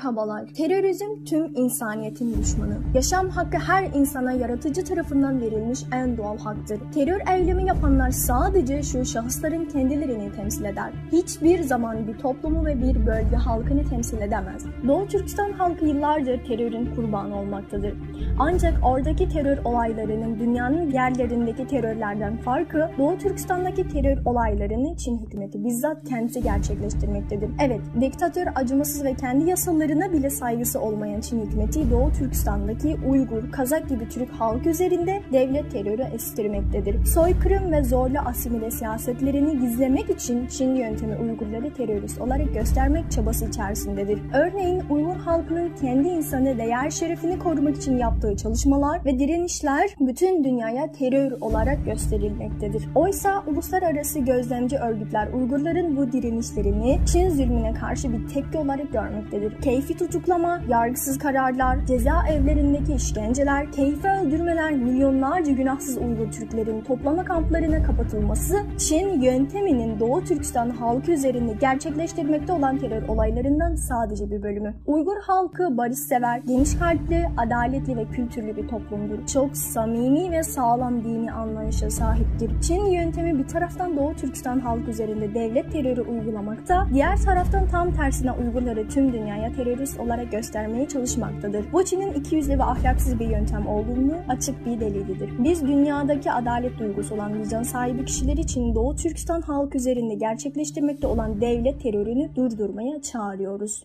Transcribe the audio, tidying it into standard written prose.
Merhabalar. Terörizm tüm insaniyetin düşmanı. Yaşam hakkı her insana yaratıcı tarafından verilmiş en doğal haktır. Terör eylemi yapanlar sadece şu şahısların kendilerini temsil eder. Hiçbir zaman bir toplumu ve bir bölge halkını temsil edemez. Doğu Türkistan halkı yıllardır terörün kurbanı olmaktadır. Ancak oradaki terör olaylarının dünyanın diğerlerindeki terörlerden farkı, Doğu Türkistan'daki terör olaylarını Çin hükümeti bizzat kendisi gerçekleştirmektedir. Evet, diktatör, acımasız ve kendi yasalarına bile saygısı olmayan Çin hükümeti Doğu Türkistan'daki Uygur, Kazak gibi Türk halkı üzerinde devlet terörü estirmektedir. Soykırım ve zorlu asimile siyasetlerini gizlemek için Çin yöntemi Uygurları terörist olarak göstermek çabası içerisindedir. Örneğin Uygur halkının kendi insanı değer şerefini korumak için yaptığı çalışmalar ve direnişler bütün dünyaya terör olarak gösterilmektedir. Oysa uluslararası gözlemci örgütler Uygurların bu direnişlerini Çin zulmüne karşı bir tepki olarak görmektedir. Keyfi tutuklama, yargısız kararlar, cezaevlerindeki işkenceler, keyfi öldürmeler, milyonlarca günahsız Uygur Türklerin toplama kamplarına kapatılması, Çin yönteminin Doğu Türkistan halkı üzerinde gerçekleştirmekte olan terör olaylarından sadece bir bölümü. Uygur halkı barışsever, geniş kalpli, adaletli ve kültürlü bir toplumdur. Çok samimi ve sağlam dini anlayışa sahiptir. Çin yöntemi bir taraftan Doğu Türkistan halkı üzerinde devlet terörü uygulamakta, diğer taraftan tam tersine Uygurları tüm dünyaya terörist olarak göstermeye çalışmaktadır. Bu Çin'in ikiyüzlü ve ahlaksız bir yöntem olduğunu açık bir delilidir. Biz dünyadaki adalet duygusu olan vicdan sahibi kişiler için Doğu Türkistan halkı üzerinde gerçekleştirmekte olan devlet terörünü durdurmaya çağırıyoruz.